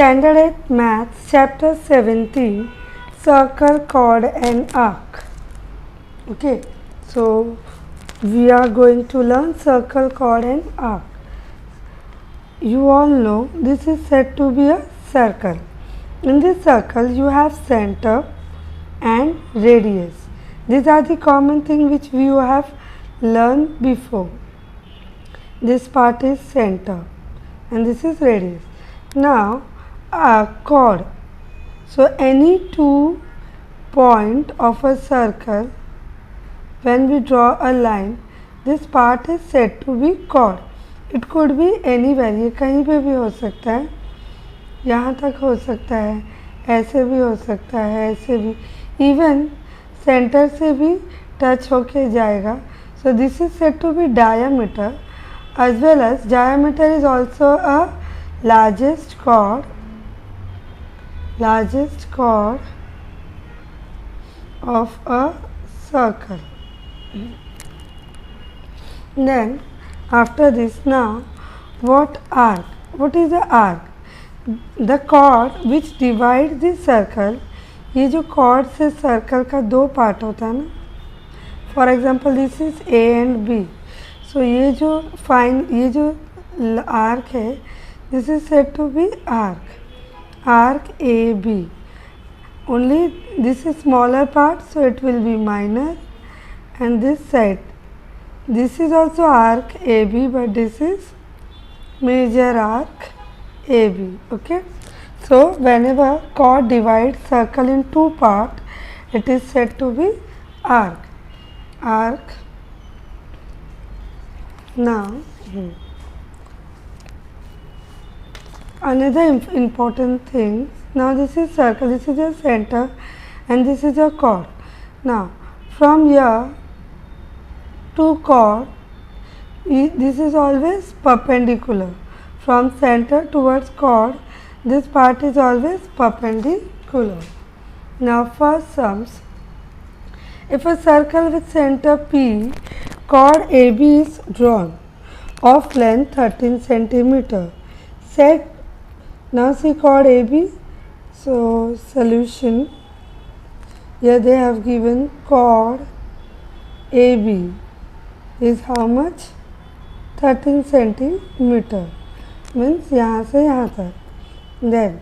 Standard 8 Maths, Chapter 17, Circle, Chord and Arc. Okay, so we are going to learn circle, chord and arc. You all know this is said to be a circle. In this circle you have center and radius. These are the common thing which we have learned before. This part is center and this is radius. Now chord. So any 2 point of a circle, when we draw a line, this part is said to be chord. It could be anywhere, ये कहीं पे भी हो सकता है, यहाँ तक हो सकता है, ऐसे भी हो सकता है, ऐसे भी, इवन सेंटर से भी टच होके जाएगा. So this is said to be diameter, as well as diameter is also a largest chord of a circle. Then after this, now what arc? What is the arc? The chord which divides the circle. ये जो chord से circle का दो part होता है ना, for example this is A and B. So ये जो arc है, this is said to be arc AB. Only this is smaller part, so it will be minor, and this side, this is also arc AB, but this is major arc AB. Okay, so whenever chord divides circle in 2 parts, it is said to be arc. Now another important thing, now this is circle, this is your center and this is your chord. Now from here to chord, this is always perpendicular. From center towards chord, this part is always perpendicular. Now first sums. If a circle with center P, chord AB is drawn of length 13 cm. Set. Now see chord AB. So solution. Here they have given chord AB is how much? 13 cm. Means यहाँ से यहाँ तक. Then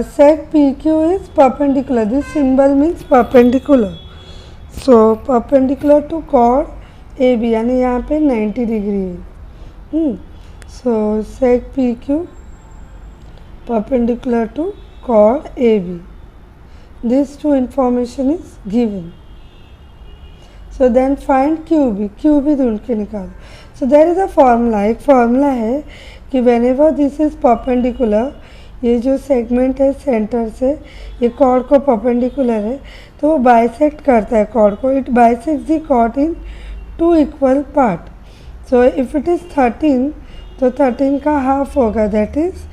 sec PQ is perpendicular. This symbol means perpendicular. So perpendicular to chord AB, यानी यहाँ पे 90 degree है. So sec PQ perpendicular to chord AB. These two information is given. So then find QB. QB ढूंढ के निकालो. So there is a formula. एक formula है कि whenever this is perpendicular, ये जो segment है center से, ये chord को perpendicular है, तो वो bisect करता है chord को. It bisects the chord in 2 equal part. So if it is 13, तो 13 का half होगा, that is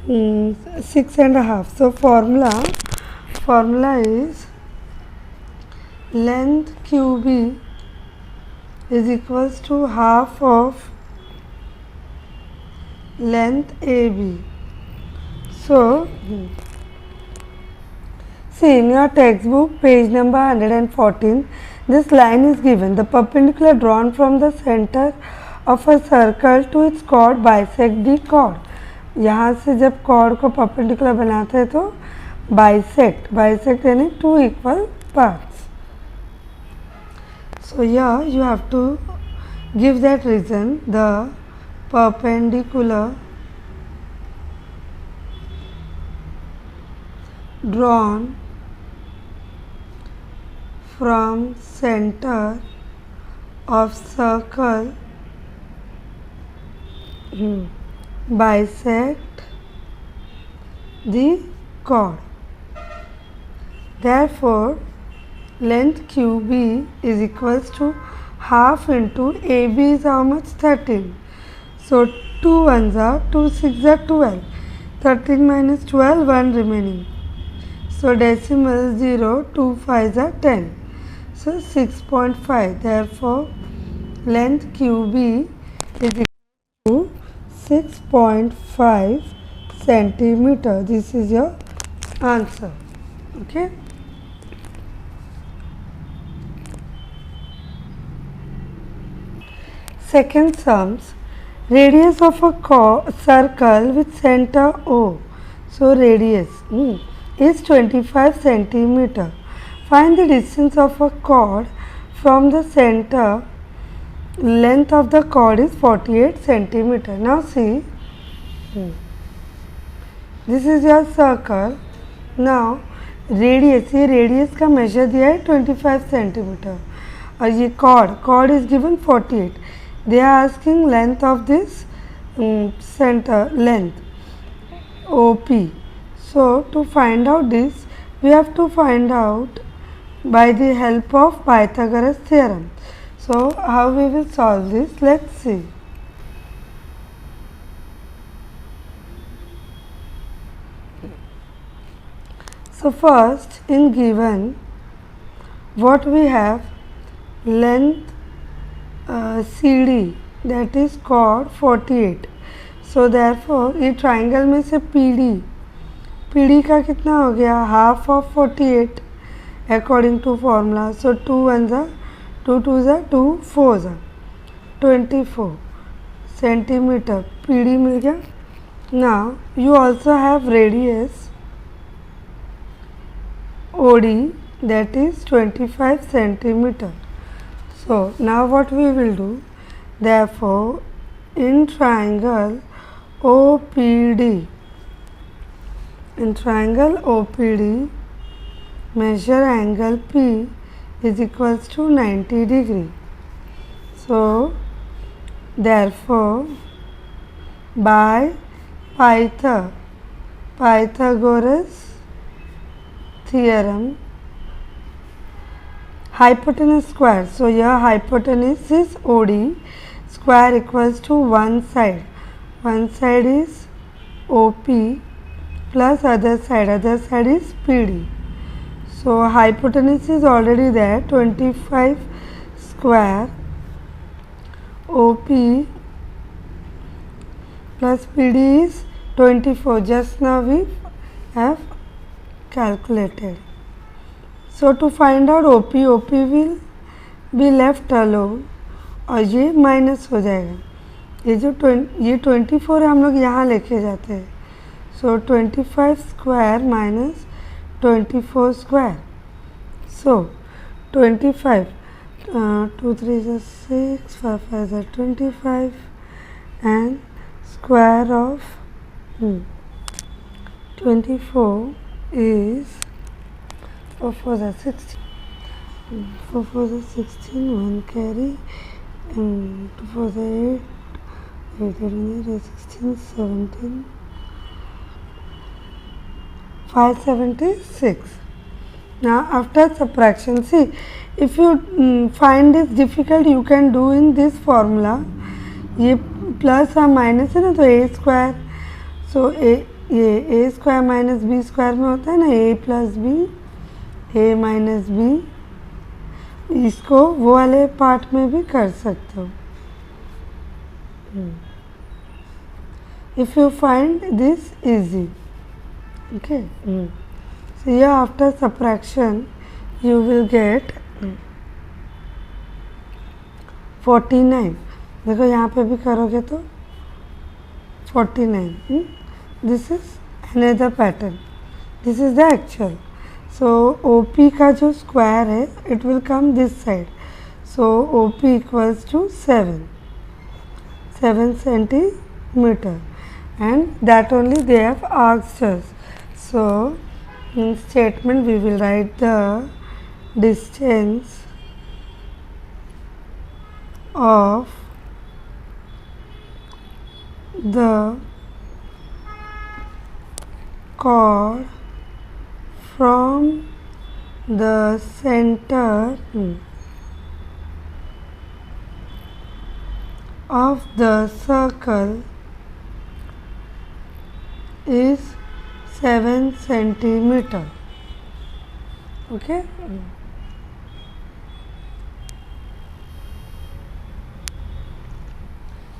6.5. So formula is length QB is equals to half of length AB. So see in your textbook page number 114, this line is given. The perpendicular drawn from the center of a circle to its chord bisect the chord. यहाँ से जब chord को perpendicular बनाते हैं तो bisect यानी 2 equal parts. So here you have to give that reason. The perpendicular drawn from center of circle bisect the chord. Therefore length QB is equals to half into AB is how much? 13. So 2 ones are 2 6 are 12. 13 minus 12, 1 remaining. So decimal 0, 2 5 are 10. So 6.5. Therefore length QB is equal to 6.5 centimeter. This is your answer. Okay. Second sums, radius of a circle with center O. So radius is 25 centimeter. Find the distance of a chord from the center. Length of the chord is 48 centimeter. Now see, this is your circle. Now radius, ये radius का measure दिया है 25 centimetre और ये chord is given 48. They are asking length of this centre length OP. So to find out this we have to find out by the help of Pythagoras theorem. So how we will solve this? Let's see. So first, in given what we have, length CD, that is chord 48. So therefore ये triangle में से PD का कितना हो गया, half of 48 according to formula. So 2 1s are 2 2s are 2 4s are 24 centimeter PD मिल गया. Now you also have radius OD, that is 25 centimeter. So now what we will do, therefore in triangle OPD, measure angle P is equals to 90 degree. So therefore by Pythagoras theorem, hypotenuse square. So here hypotenuse is OD, square equals to one side. One side is OP plus other side is PD. So hypotenuse is already there, 25 square OP plus PD is 24. Just now we have calculated. So to find out OP will be left alone और ये minus हो जाएगा. ये जो 24 है हम लोग यहाँ लेके जाते हैं. So 25 square minus 24 square. So 25, 2 3 is 6, 5 5 is 25 and square of 24 is 4 4 is 16. 4 4 is 16, 1 carry, and 2 4 is 8, 8 is 16, 17, 576. Now after subtraction, see, if you find this difficult, you can do in this formula. ये plus और minus है ना, तो a square, so ये a square minus b square में होता है ना, a plus B, a minus B. इसको वो वाले पार्ट में भी कर सकते हो. If you find this easy, okay. So here after subtraction you will get 49. देखो यहाँ पे भी करोगे तो 49. This is another pattern. This is the actual. So OP का जो square है, it will come this side. So OP equals to 7 centimeter, and that only they have asked us. So in statement we will write the distance of the chord from the center of the circle is 7 centimeter. Okay.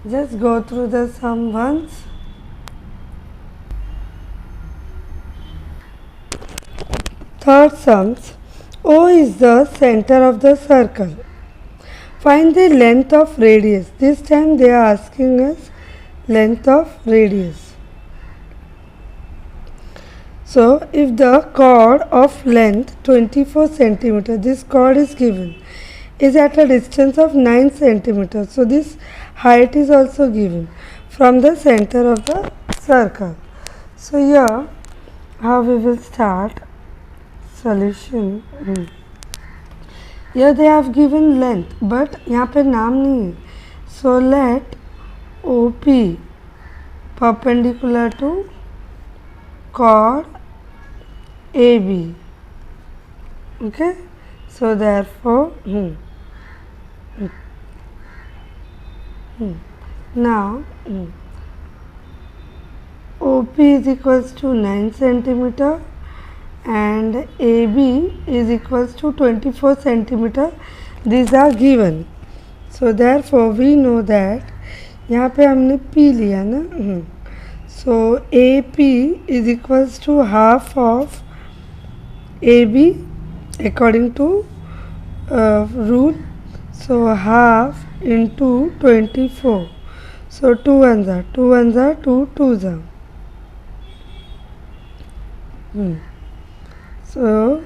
Just go through the sum once. Third sums. O is the center of the circle. Find the length of radius. This time they are asking us length of radius. So if the chord of length 24 centimeter, this chord is given, is at a distance of 9 centimeters. So this height is also given from the center of the circle. So here how we will start solution. Here they have given length but यहाँ पे नाम नहीं है. So let OP perpendicular to chord AB. Okay. So therefore now OP is equals to 9 centimeter and AB is equals to 24 centimeter. These are given. So therefore we know that यहाँ पे हमने P लिया ना. So AP is equals to half of AB according to rule. So half into 24. So 2 ones are 2 ones are 2 twos are. So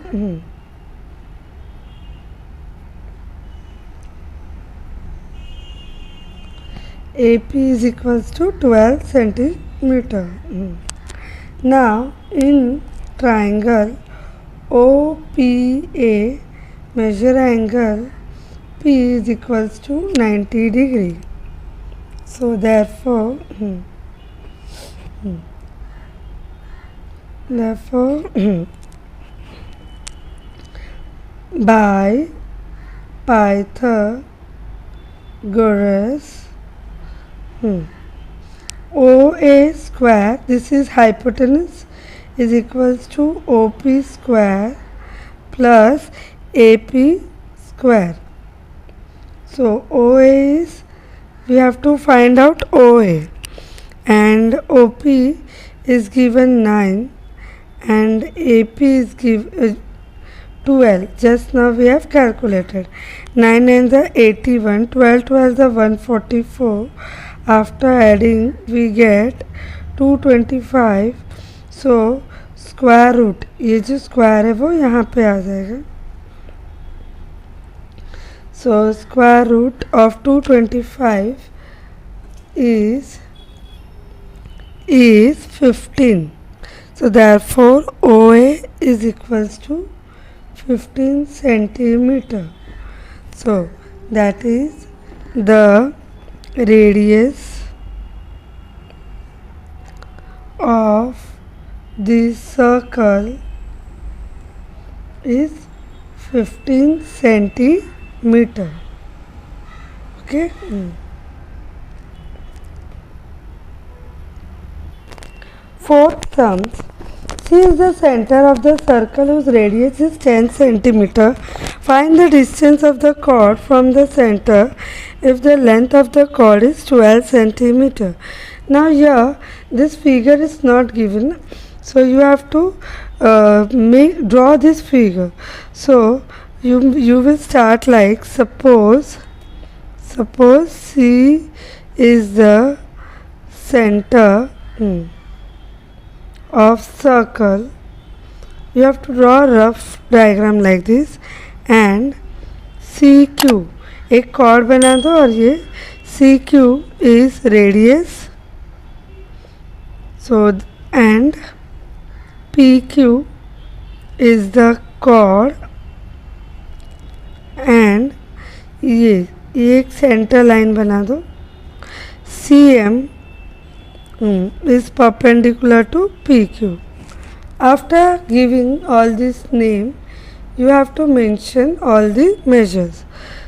AP is equals to 12 centimeter. Now in triangle OPA, measure angle P is equals to 90 degree. So therefore by Pythagoras, OA square, this is hypotenuse, is equals to OP square plus AP square. So OA is, we have to find out OA, and OP is given 9 and AP is given 12. Just now we have calculated. 9 and the 81, 12 12 the 144. After adding we get 225. So square root, ये जो square है वो यहाँ पे आ जाएगा. So square root of 225 is 15. So therefore OA is equals to 15 centimeter. So that is the radius of this circle is 15 centimeter. Okay. Fourth sums. C is the center of the circle whose radius is 10 centimeter. Find the distance of the chord from the center if the length of the chord is 12 centimeter. Now here this figure is not given, so you have to draw this figure. So you will start like, suppose C is the center of circle. You have to draw a rough diagram like this, and CQ एक chord बना दो, और ये CQ is radius. So and PQ is the chord, and ये एक center line बना दो. CM is perpendicular to PQ. After giving all this name, you have to mention all the measures.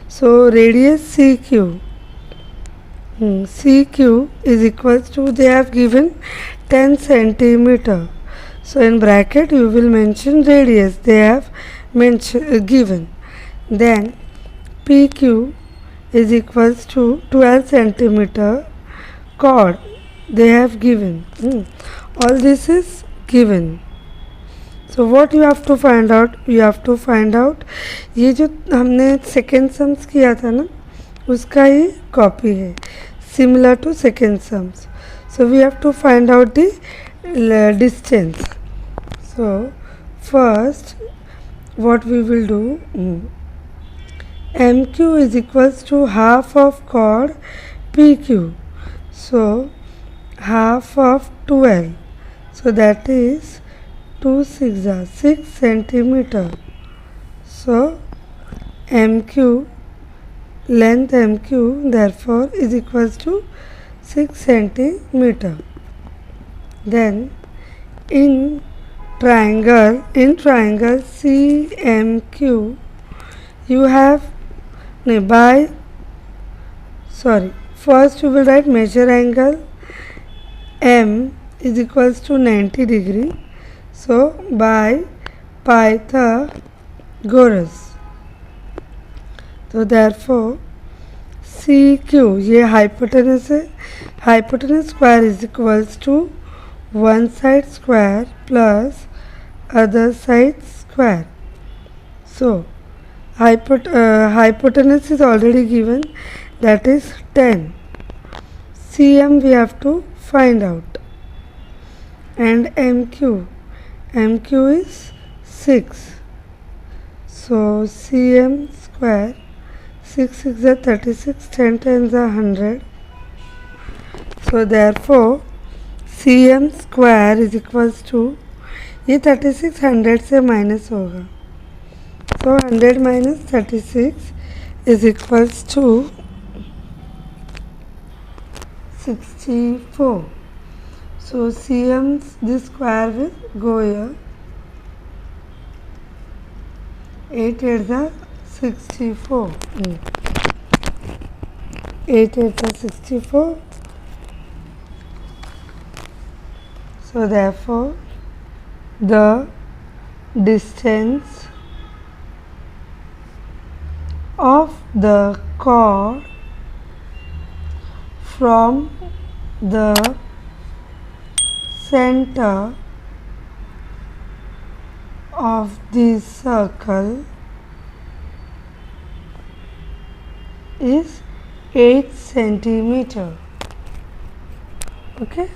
So radius CQ, CQ is equals to, they have given 10 centimeter. So in bracket you will mention radius they have given. Then PQ is equals to 12 centimeter chord they have given. All this is given. So what you have to find out, you have to find out ये जो हमने second sums किया था ना उसका ही copy है, similar to second sums. So we have to find out the distance. So first what we will do, MQ is equals to half of chord PQ. So half of 12. So that is 2 6 are 6 centimeter. So MQ, length MQ therefore is equals to 6 centimeter. Then in triangle CMQ you have first you will write measure angle M is equals to 90 degree. So by Pythagoras, so therefore CQ ये hypotenuse है, hypotenuse square is equals to one side square plus other side square. So hypotenuse is already given, that is 10. CM we have to find out, and MQ is 6. So CM square, 6 6 are 36, 10 10s are 100. So therefore CM square is equals to, ये 36 100 से minus होगा, so 100 minus 36 is equals to 64. So CM, this square will go here, 8 8 are 64, 8 8 are 64. So therefore the distance of the chord from the center of the circle is 8 centimeter. Okay.